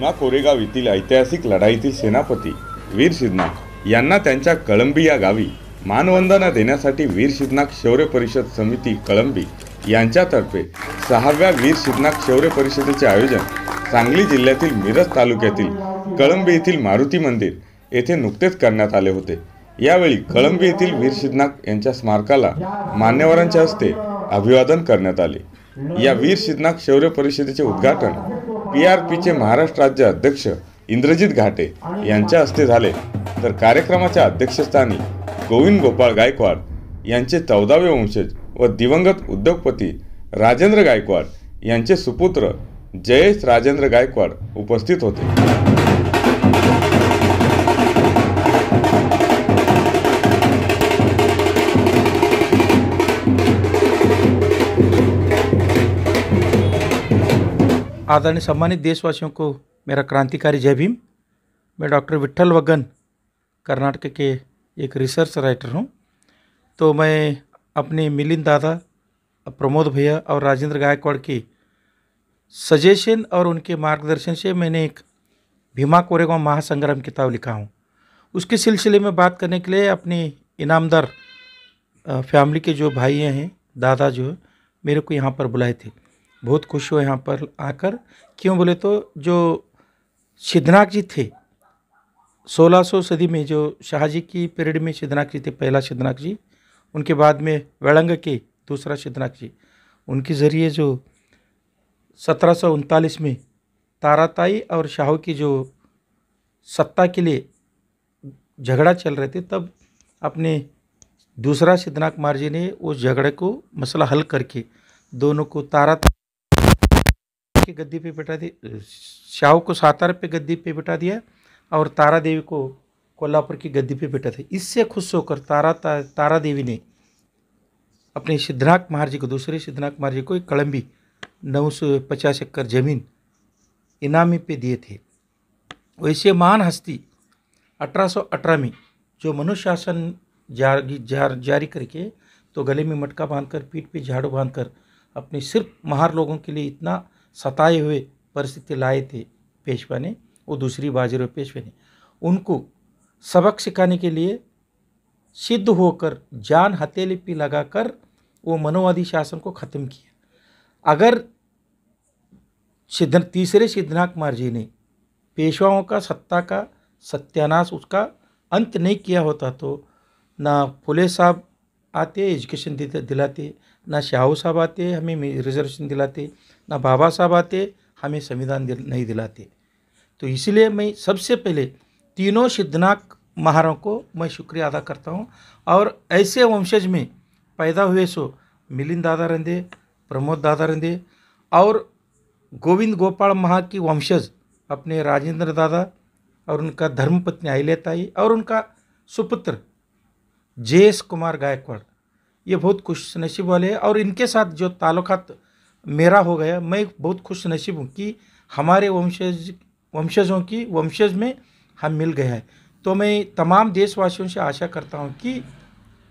भीमा कोरेगाव येथील ऐतिहासिक लढाईतील सेनापती वीर सिद्धनाथ यांना त्यांच्या कळंबी या गावी मानवंदना देण्यासाठी वीर सिद्धनाथ शौर्य परिषद समिती कळंबी यांच्यातर्फे 6व्या वीर सिद्धनाथ शौर्य परिषदेचे आयोजन सांगली जिल्ह्यातील मिरज तालुक्यातील कळंबी येथील मारुती मंदिर येथे नुकतेच करण्यात आले होते। यावेळी कळंबी येथील वीर सिद्धनाथ यांच्या स्मारकाला मान्यवरांच्या हस्ते अभिवादन करण्यात आले। या वीर सिद्धनाथ शौर्य परिषदेचे उद्घाटन PRPचे महाराष्ट्र राज्य अध्यक्ष इंद्रजित घाटे यांच्या हस्ते झाले, तर कार्यक्रमाच्या अध्यक्षस्थानी गोविंद गोपाळ गायकवाड यांचे 14वे वंशज व दिवंगत उद्योगपती राजेंद्र गायकवाड यांचे सुपुत्र जयेश राजेंद्र गायकवाड उपस्थित होते। आदरणीय सम्मानित देशवासियों को मेरा क्रांतिकारी जय भीम। मैं डॉक्टर विट्ठल वग्गन कर्नाटक के एक रिसर्च राइटर हूँ। तो मैं अपने मिलिंद दादा, प्रमोद भैया और राजेंद्र गायकवाड़ की सजेशन और उनके मार्गदर्शन से मैंने एक भीमा कोरेगांव महासंग्राम किताब लिखा हूँ। उसके सिलसिले में बात करने के लिए अपने इनामदार फैमिली के जो भाई हैं, दादा जो मेरे को यहाँ पर बुलाए थे। बहुत खुश हुए यहाँ पर आकर। क्यों बोले तो जो सिद्धनाथ जी थे 1600 सदी में, जो शाहजी की पीरियड में सिद्धनाथ जी थे, पहला सिद्धनाथ जी, उनके बाद में वेलंग के दूसरा सिद्धनाथ जी, उनके ज़रिए जो 1739 में ताराताई और शाहू की जो सत्ता के लिए झगड़ा चल रहे थे, तब अपने दूसरा सिद्धनाथ कुमार जी ने उस झगड़े को मसला हल करके दोनों को ताराताई की गद्दी पे बिठा दी, शाहू को सातारा पे गद्दी पे बिठा दिया और तारा देवी को कोल्हापुर की गद्दी पे बिठा दिया। इससे खुश होकर तारा देवी ने अपने सिद्धनाथ कुमार जी को, दूसरे सिद्धनाथ कुमार जी को एक कळंबी 950 एकड़ जमीन इनामी पे दिए थे। वैसे महान हस्ती 1818 में जो मनुष्य शासन जारी करके तो गले में मटका बांधकर, पीठ पे झाड़ू बांधकर अपने सिर्फ महार लोगों के लिए इतना सताए हुए परिस्थिति लाए थे पेशवा ने, वो दूसरी बाजीराव पेशवा ने, उनको सबक सिखाने के लिए सिद्ध होकर जान हथेली पे लगाकर वो मनोवादी शासन को ख़त्म किया। अगर तीसरे सिद्धनाथ कुमार जी ने पेशवाओं का सत्ता का सत्यानाश, उसका अंत नहीं किया होता तो ना फुले साहब आते एजुकेशन दिलाते, ना शाहू साहब आते हमें रिजर्वेशन दिलाते, ना बाबा साहब आते हमें संविधान नहीं दिलाते। तो इसलिए मैं सबसे पहले तीनों सिद्धनाथ महाराज को मैं शुक्रिया अदा करता हूँ। और ऐसे वंशज में पैदा हुए सो मिलिंद दादा रंदे, प्रमोद दादा रंदे और गोविंद गोपाल महा की वंशज अपने राजेंद्र दादा और उनका धर्मपत्नी अहिल्याताई और उनका सुपुत्र जयेश कुमार गायकवाड़, ये बहुत खुश नसीब वाले हैं। और इनके साथ जो ताल्लुकात मेरा हो गया, मैं बहुत खुश नसीब हूँ कि हमारे वंशजों की वंशज में हम मिल गए हैं। तो मैं तमाम देशवासियों से आशा करता हूँ कि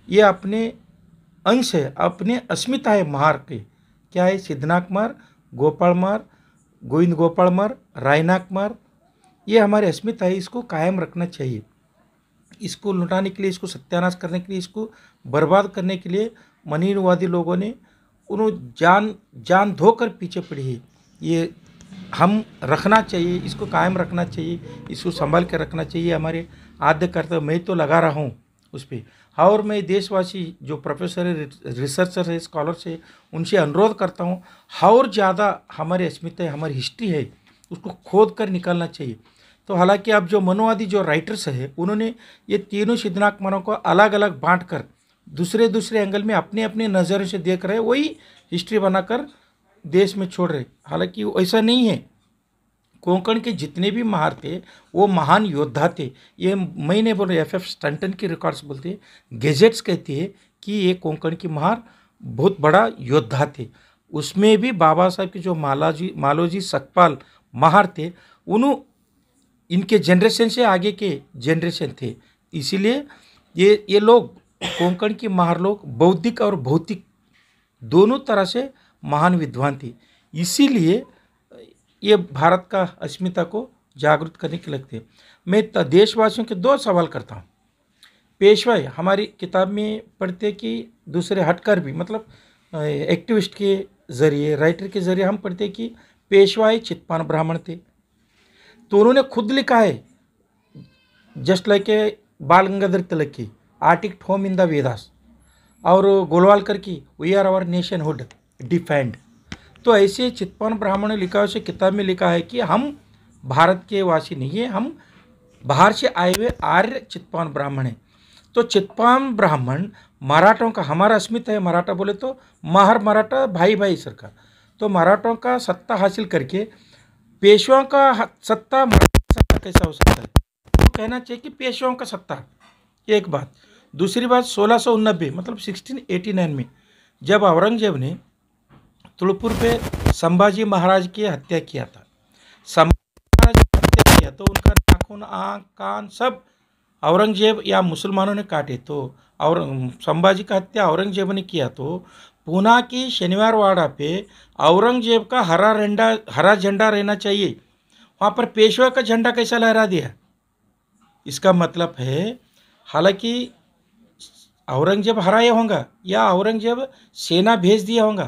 ये अपने अंश है, अपने अस्मिता है महार के, क्या है, सिद्धनाथ कुमार, गोपाल कुमार, गोविंद गोपाल कुमार, रायना कुमार, ये हमारे अस्मिता है, इसको कायम रखना चाहिए। इसको लुटाने के लिए, इसको सत्यानाश करने के लिए, इसको बर्बाद करने के लिए मनीनवादी लोगों ने उन्होंने जान धोकर पीछे पड़ी है। ये हम रखना चाहिए, इसको कायम रखना चाहिए, इसको संभाल कर रखना चाहिए। हमारे आद्य कर्तव्य, मैं तो लगा रहा हूँ उस पर। और मैं देशवासी जो प्रोफेसर है, रिसर्चर है, स्कॉलर्स है, उनसे अनुरोध करता हूँ और ज़्यादा हमारी अस्मिता है, हमारी हिस्ट्री है, उसको खोद कर निकालना चाहिए। तो हालांकि अब जो मनोवादी जो राइटर्स है, उन्होंने ये तीनों सिद्धनाथ कुमारों को अलग अलग बांट कर दूसरे एंगल में अपने अपने नज़रों से देख रहे, वही हिस्ट्री बनाकर देश में छोड़ रहे। हालांकि ऐसा नहीं है। कोंकण के जितने भी महार थे वो महान योद्धा थे। ये मैं नहीं बोल रहा, FF स्टंटन की रिकॉर्ड्स बोलते हैं, गेजेट्स कहती है कि ये कोंकण की महार बहुत बड़ा योद्धा थे। उसमें भी बाबा साहब के जो मालोजी सकपाल महार थे, इनके जनरेशन से आगे के जनरेशन थे। इसीलिए ये लोग कोंकण की महार लोग बौद्धिक और भौतिक दोनों तरह से महान विद्वान थे। इसीलिए ये भारत का अस्मिता को जागरूक करने के लगते हैं। मैं देशवासियों के दो सवाल करता हूँ। पेशवाई हमारी किताब में पढ़ते कि दूसरे हटकर भी, मतलब एक्टिविस्ट के ज़रिए, राइटर के ज़रिए हम पढ़ते कि पेशवाई चित्पान ब्राह्मण थे। तो उन्होंने खुद लिखा है, जस्ट लाइक ए बाल गंगाधर तिलक की Arctic home in the Vedas, और गोलवालकर की we or our nationhood defined. तो ऐसे चित्पान ब्राह्मण ने लिखा, उसे किताब में लिखा है कि हम भारत के वासी नहीं है, हम बाहर से आए हुए आर्य चित्पान ब्राह्मण हैं। तो चित्पान ब्राह्मण मराठों का, हमारा अस्मिता है, मराठा बोले तो महार मराठा भाई भाई सरकार। तो मराठों का सत्ता हासिल करके पेशवाओं का सत्ता मराठा सत्ता कैसा हो सकता है? तो कहना चाहिए कि पेशवाओं का सत्ता, एक बात। दूसरी बात, 1689 मतलब 1689 में जब औरंगजेब ने तुलपुर पे संभाजी महाराज की हत्या किया था, संभाजी महाराज की हत्या किया तो उनका नाखून, आँख, कान सब औरंगजेब या मुसलमानों ने काटे। तो और संभाजी का हत्या औरंगजेब ने किया तो पूना की शनिवार वाड़ा पे औरंगजेब का हरा झंडा रहना चाहिए, वहाँ पर पेशवा का झंडा कैसा लहरा दिया? इसका मतलब है, हालांकि औरंगजेब हराया होगा या औरंगजेब सेना भेज दिया होगा,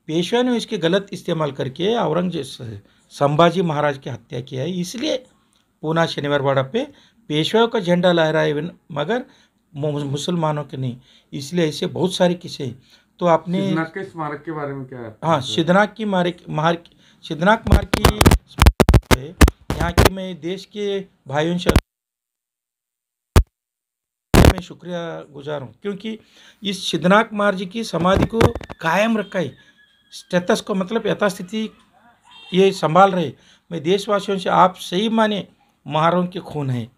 पेशवा ने इसके गलत इस्तेमाल करके औरंगजेब संभाजी महाराज की हत्या किया है। इसलिए पूना शनिवार वाड़ा पे पेशवाओं का झंडा लहराए, मगर मुसलमानों के नहीं। इसलिए ऐसे बहुत सारे किस्से। तो आपने सिद्धनाथ के स्मारक के बारे में क्या है? हाँ, सिद्धनाथ की सिद्धनाथ मार्ग की यहाँ के मैं देश के भाइयों से मैं शुक्रिया गुजार हूँ, क्योंकि इस सिद्धनाथ मार्ग की समाधि को कायम रखा है, स्टेटस को मतलब यथास्थिति ये संभाल रहे। मैं देशवासियों से, आप सही माने महारों के खून हैं,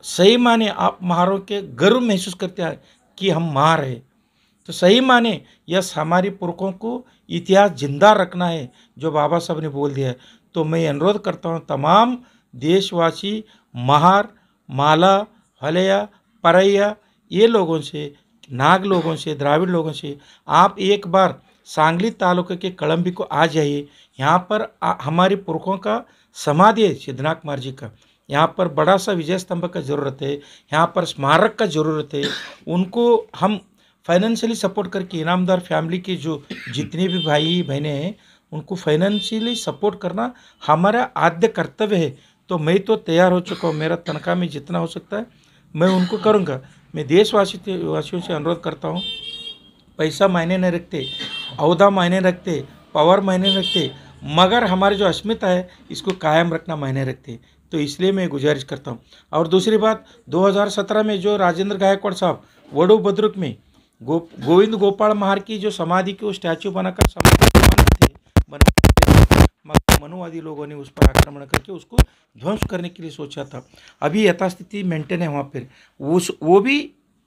सही माने आप महारों के गर्व महसूस करते हैं कि हम महार हैं, तो सही माने यस हमारी पुरखों को इतिहास जिंदा रखना है जो बाबा साहब ने बोल दिया है। तो मैं अनुरोध करता हूँ तमाम देशवासी, महार, माला, हलैया, परैया, ये लोगों से, नाग लोगों से, द्राविड़ लोगों से, आप एक बार सांगली तालुके के कलम्बी को आ जाइए। यहाँ पर हमारे पुरखों का समाधि है सिद्धनाथ महाराज जी का। यहाँ पर बड़ा सा विजय स्तंभ का ज़रूरत है, यहाँ पर स्मारक का ज़रूरत है। उनको हम फाइनेंशियली सपोर्ट करके, इनामदार फैमिली के जो जितने भी भाई बहनें हैं उनको फाइनेंशियली सपोर्ट करना हमारा आद्य कर्तव्य है। तो मैं तो तैयार हो चुका हूँ, मेरा तनख्वाह में जितना हो सकता है मैं उनको करूँगा। मैं वासियों से अनुरोध करता हूँ, पैसा मायने नहीं रखते, अहदा मायने रखते, पावर मायने रखते, मगर हमारे जो अस्मिता है इसको कायम रखना मायने रखते। तो इसलिए मैं गुजारिश करता हूँ। और दूसरी बात, 2017 में जो राजेंद्र गायकवाड़ साहब वडू बद्रुक में गोविंद गोपाल महार की जो समाधि की वो स्टैचू बनाकर मनुवादी लोगों ने उस पर आक्रमण करके उसको ध्वंस करने के लिए सोचा था। अभी यथास्थिति मेंटेन है वहाँ पर,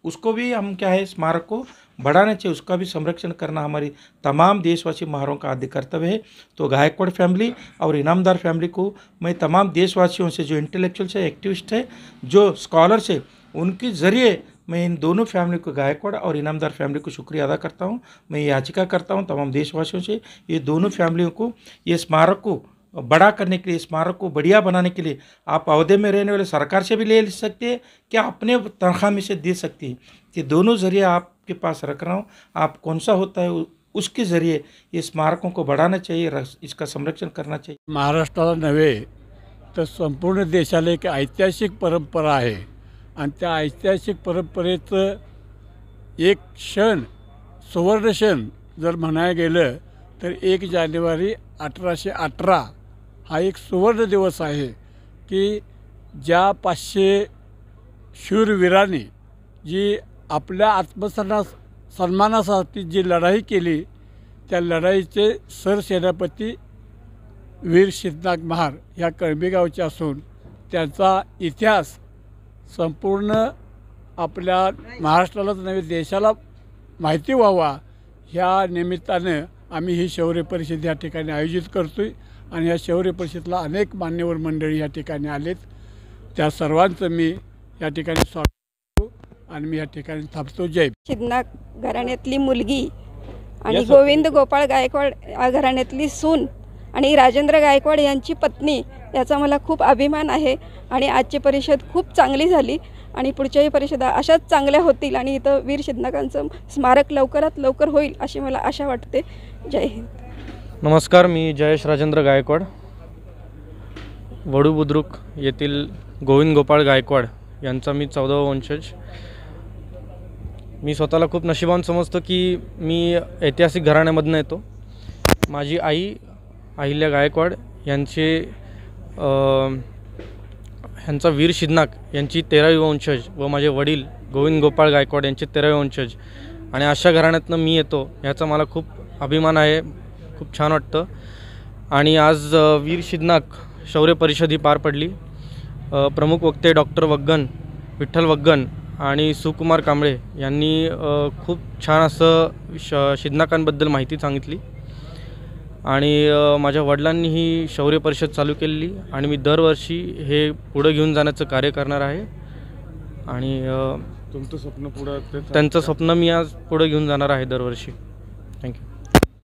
उसको भी हम क्या है, स्मारक को बढ़ाना चाहिए, उसका भी संरक्षण करना हमारी तमाम देशवासी महारों का आद्य कर्तव्य है। तो गायकवाड़ फैमिली और इनामदार फैमिली को मैं तमाम देशवासियों से, जो इंटेलेक्चुअल्स है, एक्टिविस्ट है, जो स्कॉलर्स है, उनके ज़रिए मैं इन दोनों फैमिली को, गायकवाड़ और इनामदार फैमिली को शुक्रिया अदा करता हूँ। मैं याचिका करता हूँ तमाम देशवासियों से, ये दोनों फैमिलियों को ये स्मारक को बड़ा करने के लिए, स्मारक को बढ़िया बनाने के लिए आप अवधि में रहने वाले सरकार से भी ले सकते हैं, क्या अपने तनख्वाह में से दे सकती है। कि दोनों ज़रिए आपके पास रख रहा हूँ, आप कौन सा होता है उसके ज़रिए ये स्मारकों को बढ़ाना चाहिए, इसका संरक्षण करना चाहिए। महाराष्ट्राला नव्हे तर संपूर्ण देशाला एक ऐतिहासिक परंपरा आहे आणि त्या ऐतिहासिक परंपरेचं एक क्षण, सुवर्ण क्षण जर म्हणायला गेलं तर 1 जानेवारी 1818 हा एक सुवर्ण दिवस आहे की ज्या 500 शूरवीरांनी जी आपल्या सन्मानासाठी जी लढाई केली, त्या लढाईचे सरसेनापती वीर सिद्धनाथ महार ह्या कळंबी गावचे असून त्यांचा इतिहास संपूर्ण आपल्या महाराष्ट्रालाच नव्हे देशाला माहिती व्हावा ह्या निमित्तानं आम्ही ही शौर्य परिषद या ठिकाणी आयोजित करतोय आणि या शौर्य परिषदेला अनेक मान्यवर मंडळी या ठिकाणी आलेत। त्या सर्वांचं मी या ठिकाणी स्वागत करतो आणि मी या ठिकाणी थांबतो। जय सिद्धनाथ घराण्यातली मुलगी आणि गोविंद गोपाळ गायकवाड या घराण्यातली सून आणि राजेंद्र गायकवाड यांची पत्नी याचा मला खूप अभिमान आहे. आणि आजची परिषद खूप चांगली झाली आणि पुढच्याही परिषदा अशाच चांगल्या होतील आणि इथं वीर सिद्धनाकांचं स्मारक लवकरात लवकर होईल अशी मला आशा वाटते. जय हिंद. नमस्कार, मी जयेश राजेंद्र गायकवाड, वडू बुद्रुक येथील गोविंद गोपाळ गायकवाड यांचा मी 14वा वंशज. मी स्वतःला खूप नशिबान समजतो की मी ऐतिहासिक घराण्यामधून येतो. माझी आई अहिल्या गायकवाड ह्यांचा वीर सिद्धनाक यांची 13वी वंशज व माझे वडील गोविंद गोपाळ गायकवाड यांचे 13वे वंशज आणि अशा घराण्यातनं मी येतो ह्याचा मला खूप अभिमान आहे. खूप छान वाटतं. आणि आज वीर सिद्धनाक शौर्य परिषद ही पार पडली. प्रमुख वक्ते डॉक्टर वग्गन, विठ्ठल वग्गन आणि सुकुमार कांबळे यांनी खूप छान असं सिद्धनाकांबद्दल माहिती सांगितली. आणि माझ्या वडिलांनी ही शौर्य परिषद चालू केलेली आणि मी दरवर्षी हे पुढं घेऊन जाण्याचं कार्य करणार आहे. आणि तुमचं स्वप्न पुढं त्यांचं स्वप्न मी आज पुढं घेऊन जाणार आहे दरवर्षी. थँक्यू.